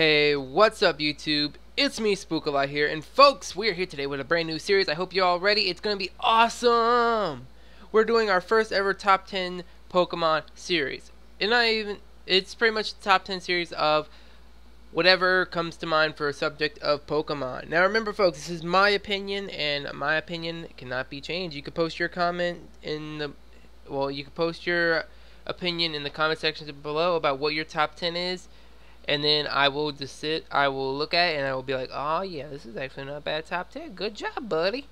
Hey, what's up YouTube? It's me, Spookleye here, and folks, we're here today with a brand new series. I hope you're all ready. It's gonna be awesome! We're doing our first ever top 10 Pokemon series. And it's pretty much the top 10 series of whatever comes to mind for a subject of Pokemon. Now remember folks, this is my opinion, and my opinion cannot be changed. You can post your comment in the, you can post your opinion in the comment section below about what your top 10 is. And then I will look at it and I will be like, oh yeah, this is actually not a bad top 10. Good job, buddy.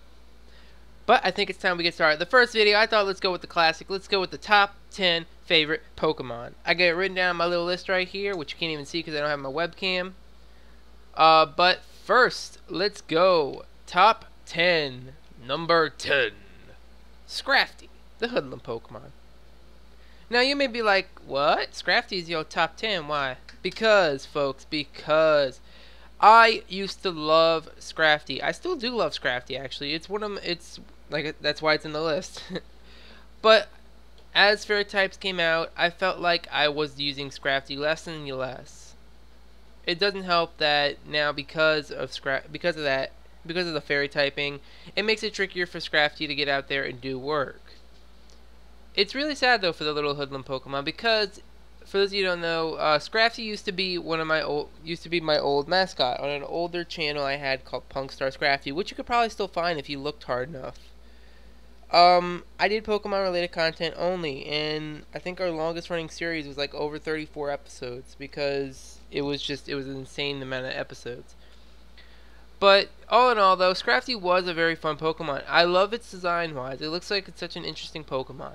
But I think it's time we get started. The first video, I thought let's go with the classic. Let's go with the top 10 favorite Pokemon. I got it written down on my little list right here, which you can't even see because I don't have my webcam. But first, let's go. Top 10. Number 10. Scrafty, the hoodlum Pokemon. Now you may be like, what? Scrafty's your top 10, why? Because, folks, because I used to love Scrafty. I still do love Scrafty, actually. It's one of that's why it's in the list. But as fairy types came out, I felt like I was using Scrafty less and less. It doesn't help that now because of the fairy typing, it makes it trickier for Scrafty to get out there and do work. It's really sad though for the little hoodlum Pokemon because, for those of you who don't know, Scrafty used to be my old mascot on an older channel I had called Punkstar Scrafty, which you could probably still find if you looked hard enough. I did Pokemon related content only, and I think our longest running series was like over 34 episodes because it was an insane amount of episodes. But all in all though, Scrafty was a very fun Pokemon. I love its design wise. It looks like it's such an interesting Pokemon.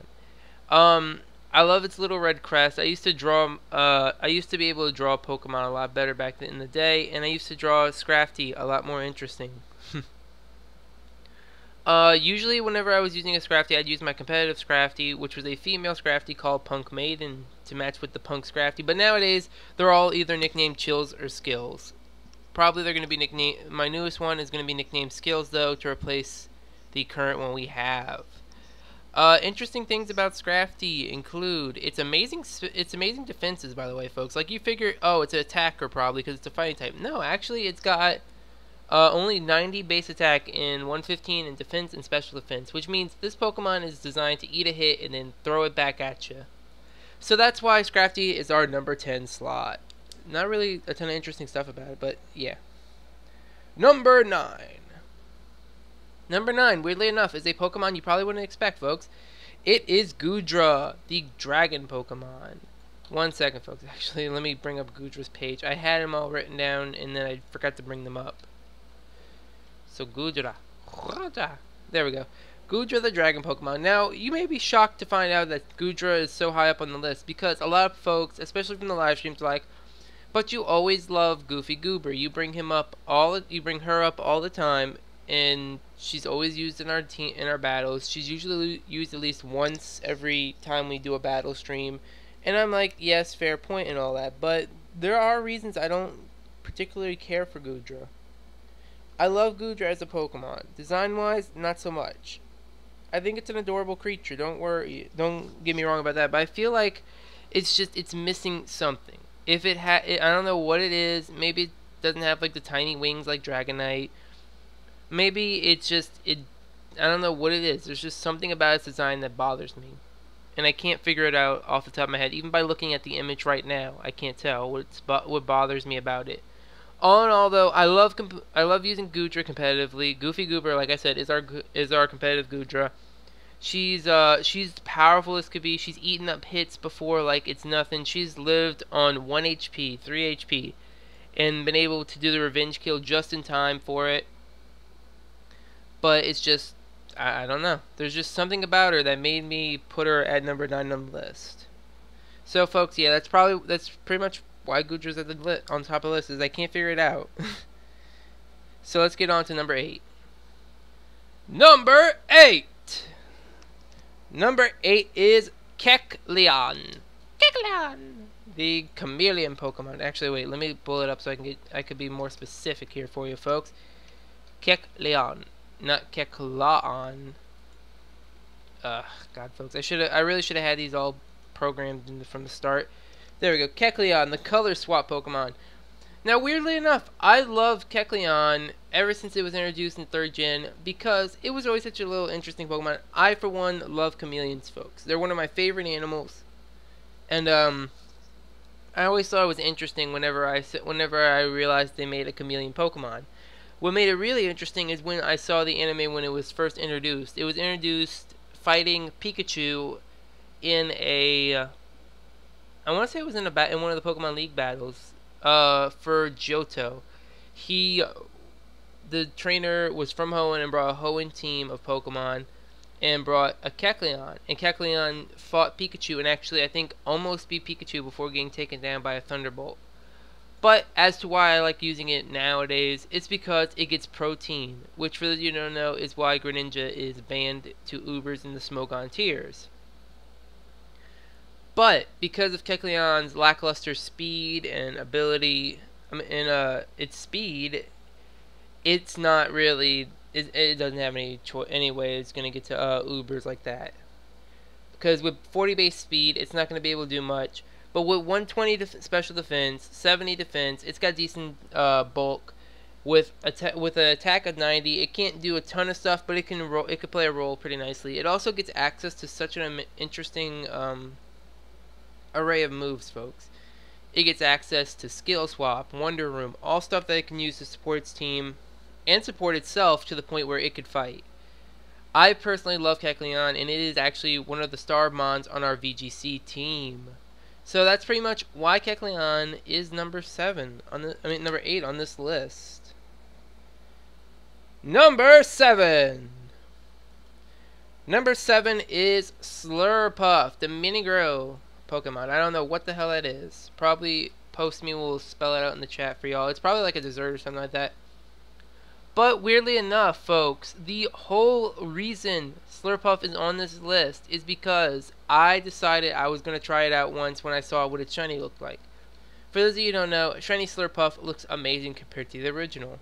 I love its little red crest. I used to be able to draw Pokemon a lot better back in the day, and I used to draw Scrafty a lot more interesting. Usually whenever I was using a Scrafty, I'd use my competitive Scrafty, which was a female Scrafty called Punk Maiden to match with the Punk Scrafty. But nowadays, they're all either nicknamed Chills or Skills. Probably they're going to be nicknamed. My newest one is going to be nicknamed Skills, though, to replace the current one we have. Interesting things about Scrafty include its amazing defenses, by the way, folks. Like, you figure, oh, it's an attacker probably because it's a fighting type. No, actually, it's got only 90 base attack and 115 in defense and special defense, which means this Pokemon is designed to eat a hit and then throw it back at you. So that's why Scrafty is our number 10 slot. Not really a ton of interesting stuff about it, but yeah. Number 9. Number 9, weirdly enough, is a Pokemon you probably wouldn't expect, folks. It is Goodra, the dragon Pokemon. 1 second, folks. Actually, let me bring up Goodra's page. I had them all written down, and then I forgot to bring them up. So, Goodra. There we go. Goodra, the dragon Pokemon. Now, you may be shocked to find out that Goodra is so high up on the list, because a lot of folks, especially from the live streams, are like, but you always love Goofy Goober. You bring her up all the time, and she's always used in our battles. She's usually used at least once every time we do a battle stream. And I'm like, yes, fair point and all that, but there are reasons I don't particularly care for Goodra. I love Goodra as a Pokemon. Design-wise, not so much. I think it's an adorable creature. Don't worry. Don't get me wrong about that, but I feel like it's missing something. If it had, I don't know what it is. Maybe it doesn't have like the tiny wings like Dragonite. Maybe it's just, I don't know what it is. There's just something about its design that bothers me. And I can't figure it out off the top of my head. Even by looking at the image right now, I can't tell what bothers me about it. All in all, though, I love using Goodra competitively. Goofy Goober, like I said, is our competitive Goodra. She's powerful as could be. She's eaten up hits before like it's nothing. She's lived on 1 HP, 3 HP, and been able to do the revenge kill just in time for it. But it's just, I don't know. There's just something about her that made me put her at number 9 on the list. So, folks, yeah, that's pretty much why Goodra's on top of the list, is I can't figure it out. So let's get on to number 8. Number 8. Number 8 is Kecleon. Kecleon, the chameleon Pokemon. Actually, wait, let me pull it up so I could be more specific here for you, folks. Kecleon. Not Kecleon. God, folks, I really should have had these all programmed from the start. There we go. Kecleon, the color swap Pokemon. Now, weirdly enough, I loved Kecleon ever since it was introduced in 3rd gen because it was always such a little interesting Pokemon. I, for one, love chameleons, folks. They're one of my favorite animals. And, I always thought it was interesting whenever I realized they made a chameleon Pokemon. What made it really interesting is when I saw the anime when it was first introduced. It was introduced fighting Pikachu in a... I want to say it was in one of the Pokemon League battles. For Johto. The trainer was from Hoenn and brought a Hoenn team of Pokemon and brought a Kecleon. And Kecleon fought Pikachu and actually, I think, almost beat Pikachu before getting taken down by a Thunderbolt. But as to why I like using it nowadays, it's because it gets protein, which for those of you who don't know is why Greninja is banned to Ubers in the Smogon tiers. But because of Kecleon's lackluster speed and ability, its speed, it's not really. It doesn't have any way it's gonna get to Ubers like that. Because with 40 base speed, it's not gonna be able to do much. But with 120 special defense, 70 defense, it's got decent bulk. With an attack of 90, it can't do a ton of stuff, but it can play a role pretty nicely. It also gets access to such an interesting array of moves, folks. It gets access to Skill Swap, Wonder Room, all stuff that it can use to support its team and support itself to the point where it could fight. I personally love Kecleon, and it is actually one of the star mons on our VGC team. So that's pretty much why Kecleon is number 8 on this list. Number 7. Number 7 is Slurpuff, the Mini-Grow Pokemon. I don't know what the hell that is. Probably me will spell it out in the chat for y'all. It's probably like a dessert or something like that. But weirdly enough, folks, the whole reason Slurpuff is on this list is because I decided I was going to try it out once when I saw what its shiny looked like. For those of you who don't know, shiny Slurpuff looks amazing compared to the original.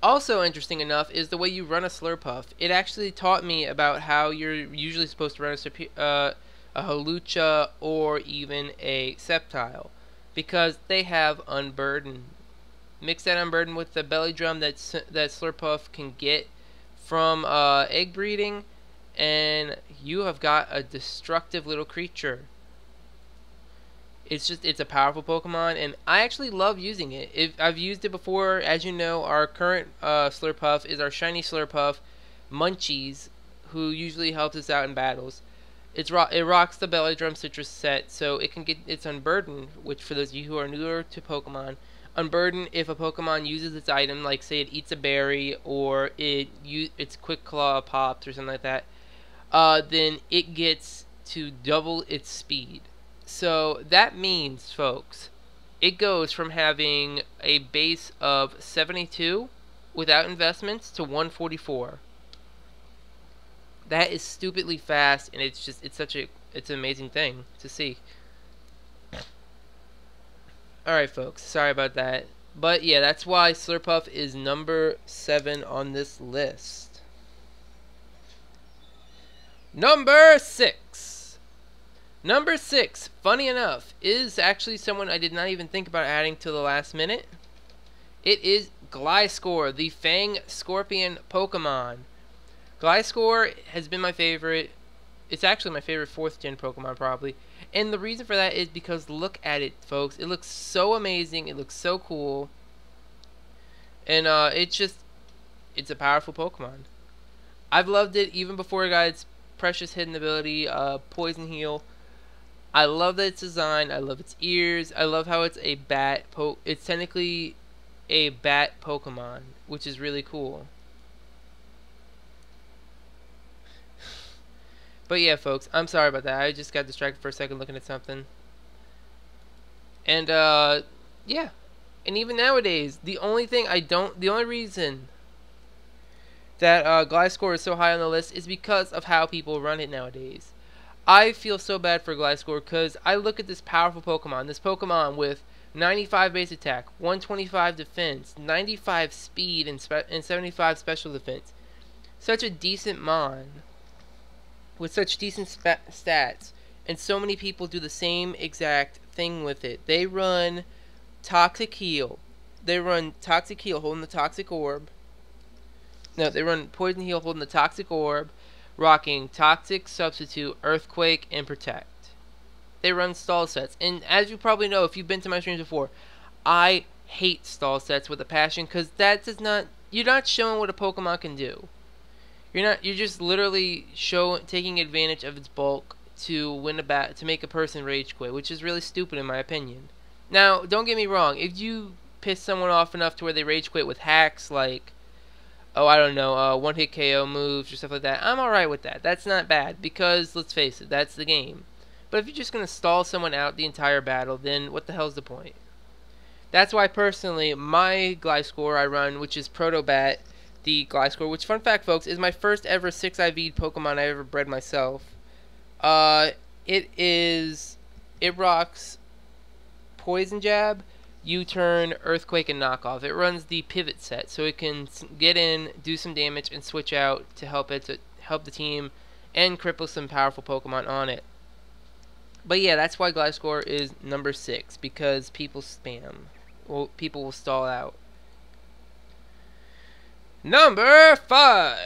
Also interesting enough is the way you run a Slurpuff. It actually taught me about how you're usually supposed to run a Hawlucha or even a Sceptile, because they have Unburden. Mix that Unburden with the belly drum that Slurpuff can get from egg breeding, and you have got a destructive little creature. It's a powerful Pokemon, and I actually love using it. I've used it before. As you know, our current Slurpuff is our shiny Slurpuff, Munchies, who usually helps us out in battles. It rocks the belly drum citrus set, so it can get its Unburden, which for those of you who are newer to Pokemon, Unburden if a Pokemon uses its item, like say it eats a berry or its Quick Claw pops or something like that, then it gets to double its speed. So that means, folks, it goes from having a base of 72 without investments to 144. That is stupidly fast, and it's an amazing thing to see. Alright, folks, sorry about that. But yeah, that's why Slurpuff is number 7 on this list. Number 6. Number 6, funny enough, is actually someone I did not even think about adding to the last minute. It is Gliscor, the Fang Scorpion Pokemon. Gliscor has been my favorite. It's actually my favorite 4th gen Pokemon, probably. And the reason for that is because look at it, folks. It looks so amazing. It looks so cool. And it's a powerful Pokemon. I've loved it even before it got its precious hidden ability, Poison Heal. I love that it's designed. I love its ears. I love how it's a bat. It's technically a bat Pokemon, which is really cool. But yeah, folks, I'm sorry about that. I just got distracted for a second looking at something. And yeah. And even nowadays, the only reason that Gliscor is so high on the list is because of how people run it nowadays. I feel so bad for Gliscor because I look at this powerful Pokemon. This Pokemon with 95 base attack, 125 defense, 95 speed, and 75 special defense. Such a decent mon with such decent stats, and so many people do the same exact thing with it. They run Toxic Heal. They run Toxic Heal holding the Toxic Orb. No, they run Poison Heal holding the Toxic Orb, rocking Toxic, Substitute, Earthquake, and Protect. They run stall sets. And as you probably know, if you've been to my streams before, I hate stall sets with a passion, because that does not... You're not showing what a Pokemon can do. You're just literally taking advantage of its bulk to win to make a person rage quit, which is really stupid in my opinion. Now, don't get me wrong, if you piss someone off enough to where they rage quit with hacks like, oh, I don't know, one-hit KO moves or stuff like that, I'm alright with that. That's not bad, because, let's face it, that's the game. But if you're just going to stall someone out the entire battle, then what the hell's the point? That's why, personally, my Gliscor I run, which is Protobat, the Gliscor, which, fun fact, folks, is my first ever 6IV'd Pokemon I ever bred myself. It rocks Poison Jab, U-Turn, Earthquake, and Knockoff. It runs the Pivot set, so it can get in, do some damage, and switch out to help the team, and cripple some powerful Pokemon on it. But yeah, that's why Gliscor is number 6, because people spam. Well, people will stall out. Number 5!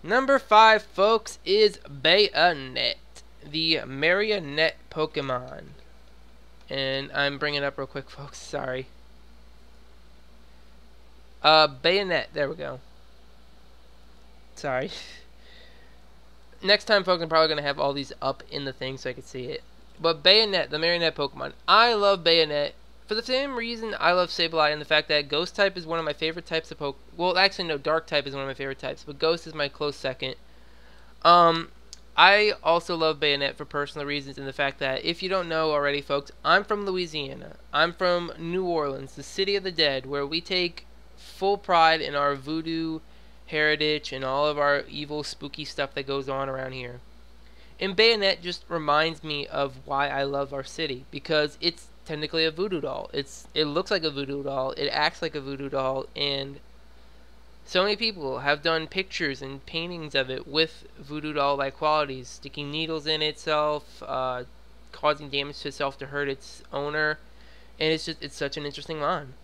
Number 5, folks, is Bayonet, the Marionette Pokemon. And I'm bringing it up real quick, folks, sorry. Bayonet, there we go. Sorry. Next time, folks, I'm probably going to have all these up in the thing so I can see it. But Bayonet, the Marionette Pokemon. I love Bayonet for the same reason I love Sableye, and the fact that Ghost type is one of my favorite types of Pokemon. Well, actually, no, Dark type is one of my favorite types, but Ghost is my close second. I also love Bayonet for personal reasons, and the fact that, if you don't know already, folks, I'm from Louisiana. I'm from New Orleans, the city of the dead, where we take full pride in our voodoo heritage and all of our evil, spooky stuff that goes on around here. And Bayonet just reminds me of why I love our city, because it's technically a voodoo doll. It looks like a voodoo doll, it acts like a voodoo doll, and so many people have done pictures and paintings of it with voodoo doll-like qualities, sticking needles in itself, causing damage to itself to hurt its owner, and it's such an interesting mon.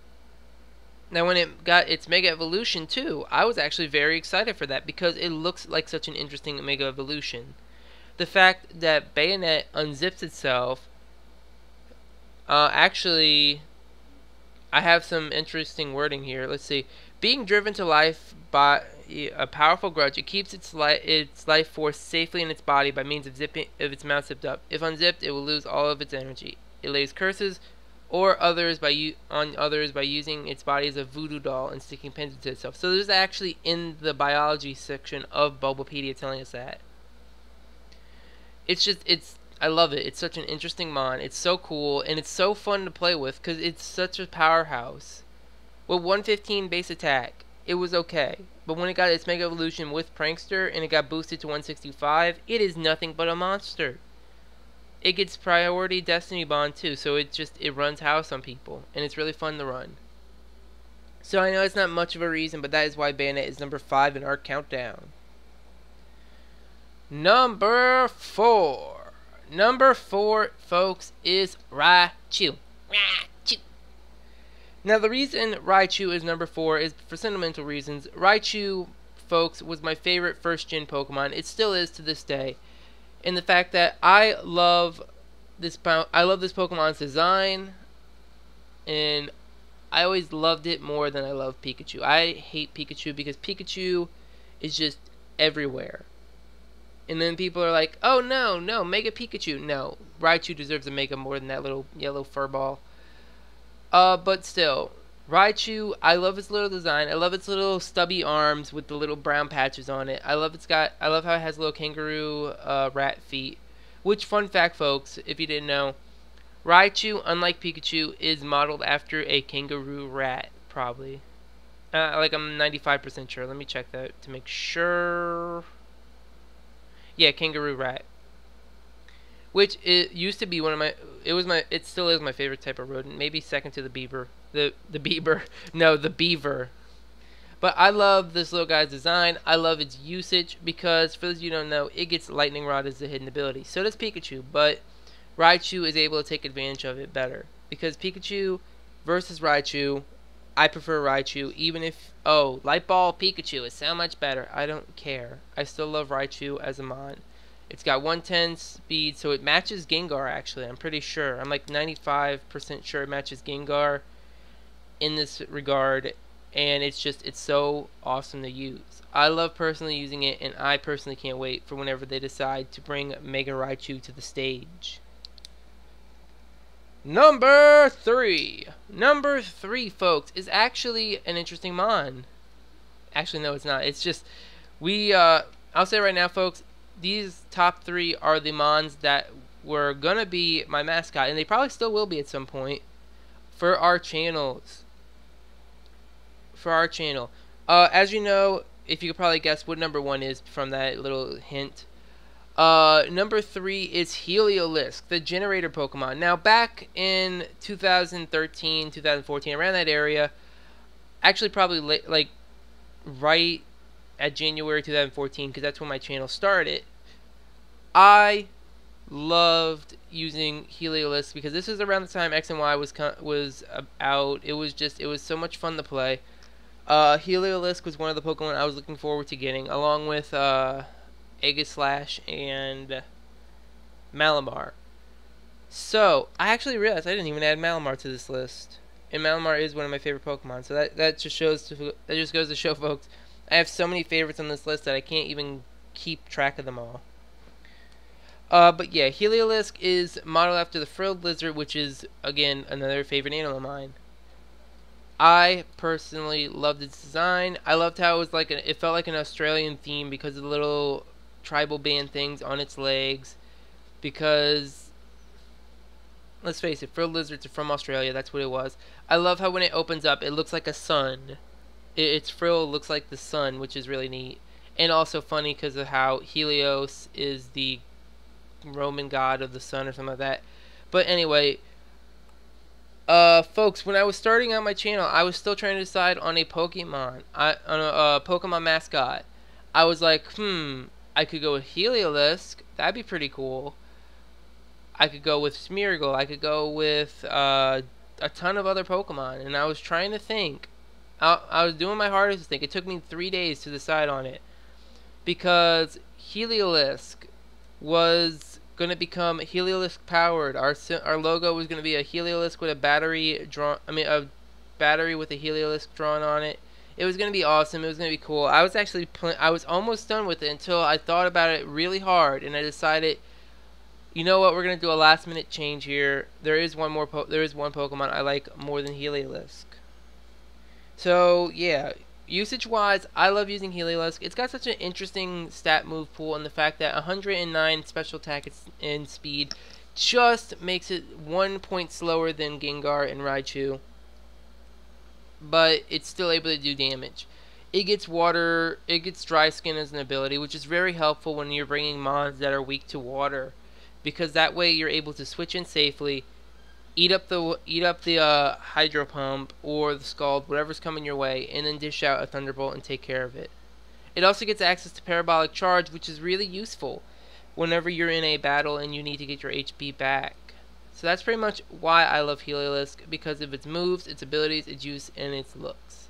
Now, when it got its Mega Evolution, too, I was actually very excited for that, because it looks like such an interesting Mega Evolution. The fact that Bayonet unzips itself, actually, I have some interesting wording here. Let's see. Being driven to life by a powerful grudge, it keeps its life force safely in its body by means of its mouth zipped up. If unzipped, it will lose all of its energy. It lays curses on others by using its body as a voodoo doll and sticking pins into itself. So there's actually in the biology section of Bulbapedia telling us that. I love it. It's such an interesting mon. It's so cool, and it's so fun to play with, because it's such a powerhouse. With 115 base attack, it was okay. But when it got its Mega Evolution with Prankster, and it got boosted to 165, it is nothing but a monster. It gets priority Destiny Bond too, so it runs house on people, and it's really fun to run. So I know it's not much of a reason, but that is why Bayonet is number 5 in our countdown. Number 4. Number 4, folks, is Raichu. Raichu. Now, the reason Raichu is number 4 is for sentimental reasons. Raichu, folks, was my favorite first-gen Pokemon. It still is to this day. And the fact that I love this Pokemon's design, and I always loved it more than I love Pikachu. I hate Pikachu because Pikachu is just everywhere. And then people are like, oh no, Mega Pikachu. No, Raichu deserves a Mega more than that little yellow furball. But still, Raichu, I love its little design. I love its little stubby arms with the little brown patches on it. I love how it has little kangaroo rat feet. Which, fun fact, folks, if you didn't know, Raichu, unlike Pikachu, is modeled after a kangaroo rat, probably. Like, I'm 95% sure. Let me check that to make sure. Yeah, kangaroo rat. Which it used to be one of my. It still is my favorite type of rodent. Maybe second to the beaver. The beaver. No, the beaver. But I love this little guy's design. I love its usage because, for those of you who don't know, it gets Lightning Rod as a hidden ability. So does Pikachu, but Raichu is able to take advantage of it better. because Pikachu versus Raichu, I prefer Raichu, even if, oh, Light Ball Pikachu is so much better. I don't care. I still love Raichu as a mon. It's got 110 speed, so it matches Gengar, actually. I'm pretty sure. I'm like 95% sure it matches Gengar in this regard, and it's so awesome to use. I love personally using it, and I personally can't wait for whenever they decide to bring Mega Raichu to the stage. Number 3. Number 3, folks, is actually an interesting mon. Actually, no, it's not. It's just, I'll say right now, folks, these top 3 are the mons that were gonna be my mascot, and they probably still will be at some point for our channels. As you know, if you could probably guess what number 1 is from that little hint. Number 3 is Heliolisk, the generator Pokemon. Now, back in 2013, 2014, around that area, actually probably like right at January 2014, because that's when my channel started, I loved using Heliolisk because this is around the time X and Y was out. It was so much fun to play. Heliolisk was one of the Pokemon I was looking forward to getting, along with Aegislash and Malamar. So I actually realized I didn't even add Malamar to this list, and Malamar is one of my favorite Pokemon. So that just goes to show, folks, I have so many favorites on this list that I can't even keep track of them all. But yeah, Heliolisk is modeled after the frilled lizard, which is, again, another favorite animal of mine. I personally loved its design. I loved how it was like it felt like an Australian theme because of the little tribal band things on its legs. Because, let's face it, frilled lizards are from Australia. That's what it was. I love how when it opens up, it looks like a sun. Its frill looks like the sun, which is really neat. And also funny because of how Helios is the Roman god of the sun or something like that. But anyway, folks, when I was starting out my channel, I was still trying to decide on a Pokemon, on a Pokemon mascot. I was like, I could go with Heliolisk. That'd be pretty cool. I could go with Smeargle. I could go with a ton of other Pokemon, and I was trying to think. I was doing my hardest to think. It took me 3 days to decide on it, because Heliolisk was going to become Heliolisk powered. Our logo was going to be a Heliolisk with a battery a battery with a Heliolisk drawn on it. It was going to be awesome. It was going to be cool. I was actually I was almost done with it until I thought about it really hard, and I decided, you know what, we're going to do a last minute change here. There is one Pokemon I like more than Heliolisk. So yeah, usage wise, I love using Heliolisk. It's got such an interesting stat move pool, and the fact that 109 special attack and speed just makes it 1 point slower than Gengar and Raichu, but it's still able to do damage. It gets dry skin as an ability, which is very helpful when you're bringing mons that are weak to water, because that way you're able to switch in safely, eat up the Hydro Pump or the Scald, whatever's coming your way, and then dish out a Thunderbolt and take care of it. It also gets access to Parabolic Charge, which is really useful whenever you're in a battle and you need to get your HP back. So that's pretty much why I love Heliolisk, because of its moves, its abilities, its use, and its looks.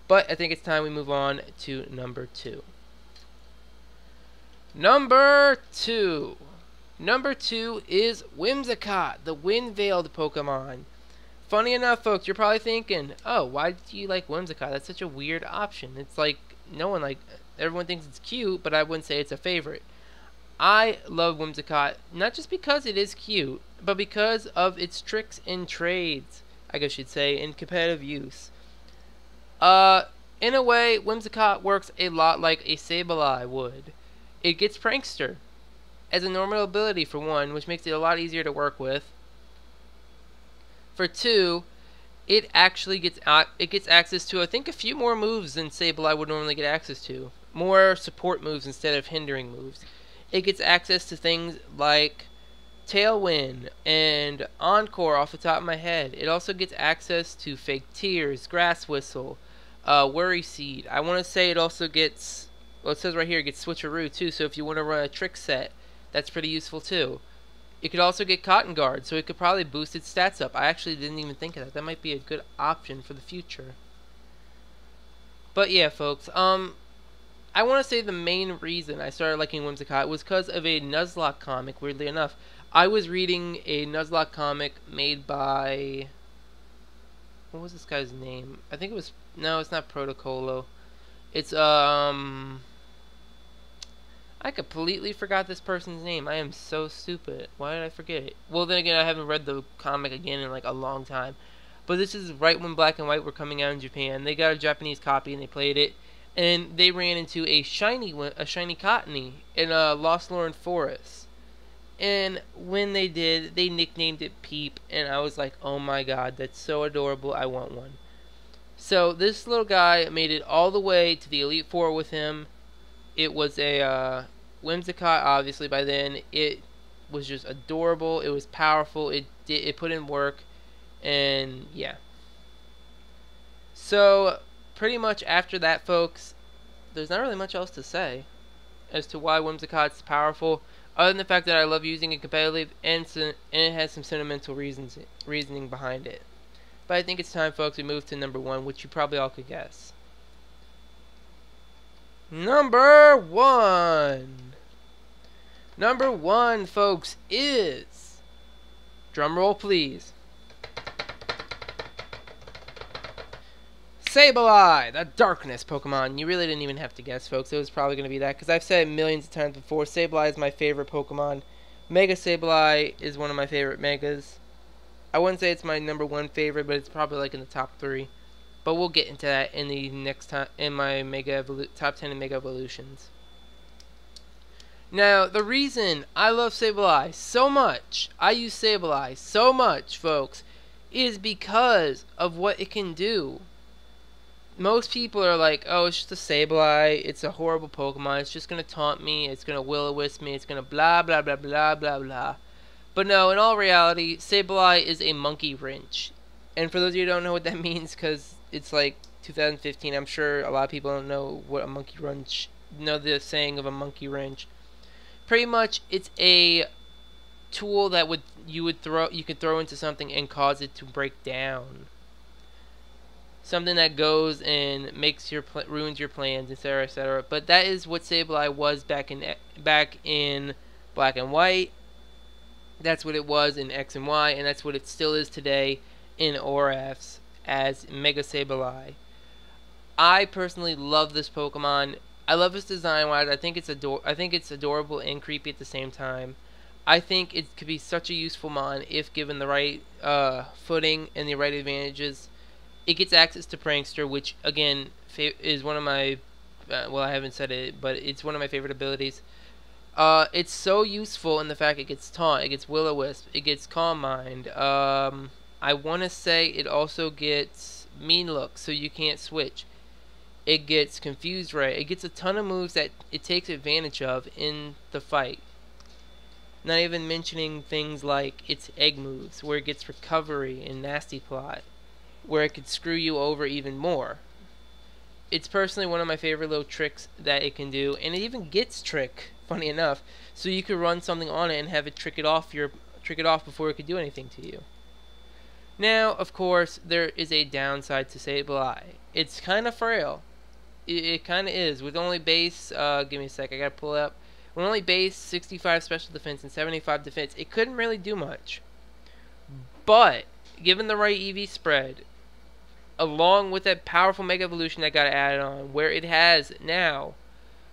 But I think it's time we move on to number 2. Number 2 is Whimsicott, the Wind-Veiled Pokemon. Funny enough, folks, you're probably thinking, oh, why do you like Whimsicott? That's such a weird option. It's like, everyone thinks it's cute, but I wouldn't say it's a favorite. I love Whimsicott, not just because it is cute, but because of its tricks and trades, I guess you'd say, in competitive use. In a way, Whimsicott works a lot like a Sableye would. It gets Prankster as a normal ability, for one, which makes it a lot easier to work with. For two, it actually gets access to, I think, a few more moves than Sableye would normally get access to. More support moves instead of hindering moves. It gets access to things like Tailwind and Encore off the top of my head. It also gets access to Fake Tears, Grass Whistle, Worry Seed. I want to say it also gets, well, it says right here it gets Switcheroo too, so if you want to run a trick set, that's pretty useful too. It could also get Cotton Guard, so it could probably boost its stats up. I actually didn't even think of that. That might be a good option for the future. But yeah, folks, I want to say the main reason I started liking Whimsicott was because of a Nuzlocke comic, weirdly enough. I was reading a Nuzlocke comic made by... what was this guy's name? I think it was... no, it's not Protocolo. It's, I completely forgot this person's name. I am so stupid. Why did I forget it? Well, then again, I haven't read the comic again in like a long time. But this is right when Black and White were coming out in Japan. They got a Japanese copy and they played it. And they ran into a shiny Cottony in a Lost Lauren Forest. And when they did, they nicknamed it Peep. And I was like, oh my god, that's so adorable. I want one. So this little guy made it all the way to the Elite Four with him. It was a Whimsicott, obviously, by then. It was just adorable. It was powerful. It put in work. And, yeah. So, pretty much after that, folks, there's not really much else to say as to why Whimsicott's powerful, other than the fact that I love using it competitively, and it has some sentimental reasoning behind it. But I think it's time, folks, we move to number 1, which you probably all could guess. Number 1. Number 1, folks, is... drumroll, please. Spookleye, the Darkness Pokemon. You really didn't even have to guess, folks. It was probably going to be that, because I've said it millions of times before. Spookleye is my favorite Pokemon. Mega Spookleye is one of my favorite Megas. I wouldn't say it's my number 1 favorite, but it's probably like in the top 3. But we'll get into that in the next time in my top 10 Mega Evolutions. Now, the reason I love Spookleye so much, I use Spookleye so much, folks, is because of what it can do. Most people are like, oh, it's just a Spookleye, it's a horrible Pokemon, it's just going to taunt me, it's going to will-o-wisp me, it's going to blah, blah, blah, blah, blah, blah. But no, in all reality, Spookleye is a monkey wrench. And for those of you who don't know what that means, because it's like 2015, I'm sure a lot of people don't know what a monkey wrench, know the saying of a monkey wrench. Pretty much, it's a tool that you could throw into something and cause it to break down. Something that goes and makes ruins your plans, etc., etc. But that is what Spookleye was back in Black and White. That's what it was in X and Y, and that's what it still is today in ORFs as Mega Spookleye. I personally love this Pokemon. I love its design-wise. I think it's adorable and creepy at the same time. I think it could be such a useful mon if given the right footing and the right advantages. It gets access to Prankster, which again is one of my well, I haven't said it, but it's one of my favorite abilities. It's so useful in the fact it gets Taunt, it gets Will-O-Wisp, it gets Calm Mind. I want to say it also gets Mean Look, so you can't switch. It gets Confused Ray. It gets a ton of moves that it takes advantage of in the fight. Not even mentioning things like its egg moves, where it gets Recovery and Nasty Plot, where it could screw you over even more. It's personally one of my favorite little tricks that it can do, and it even gets Trick, funny enough, so you could run something on it and have it trick it off before it could do anything to you. Now, of course, there is a downside to Spookleye. It's kind of frail. It kind of is. With only base, give me a sec, I gotta pull it up. With only base, 65 special defense, and 75 defense, it couldn't really do much. But, given the right EV spread, along with that powerful Mega Evolution that got added on, where it has now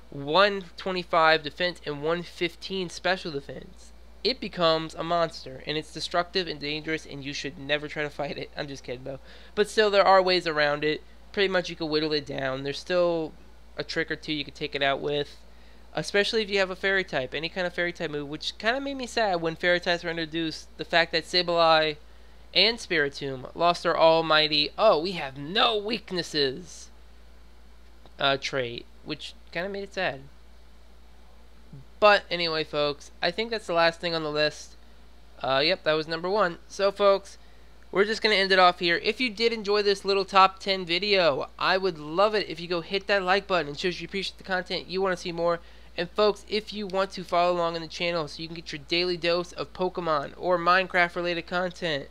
125 defense and 115 special defense, it becomes a monster, and it's destructive and dangerous, and you should never try to fight it. I'm just kidding, though. But still, there are ways around it. Pretty much, you can whittle it down. There's still a trick or two you can take it out with, especially if you have a Fairy type, any kind of Fairy type move, which kind of made me sad when Fairy types were introduced. The fact that Spookleye and Spiritomb lost their almighty, oh, we have no weaknesses trait, which kind of made it sad. But anyway, folks, I think that's the last thing on the list. Yep, that was number 1. So, folks, we're just going to end it off here. If you did enjoy this little top 10 video, I would love it if you go hit that like button. It shows you appreciate the content, you want to see more, And folks, if you want to follow along on the channel so you can get your daily dose of Pokemon or Minecraft related content,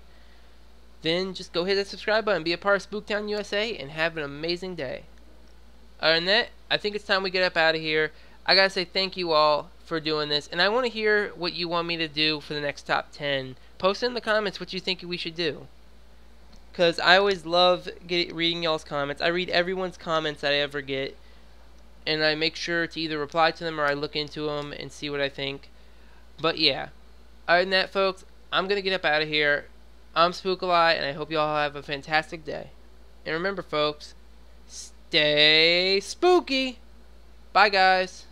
then just go hit that subscribe button, be a part of Spooktown USA, and have an amazing day. Other than that, I think it's time we get up out of here. I gotta say thank you all for doing this, and I want to hear what you want me to do for the next top 10. Post in the comments what you think we should do, because I always love reading y'all's comments. I read everyone's comments that I ever get, and I make sure to either reply to them or I look into them and see what I think. But yeah, other than that, folks, I'm gonna get up out of here. I'm Spookleye, and I hope you all have a fantastic day. And remember, folks, stay spooky. Bye, guys.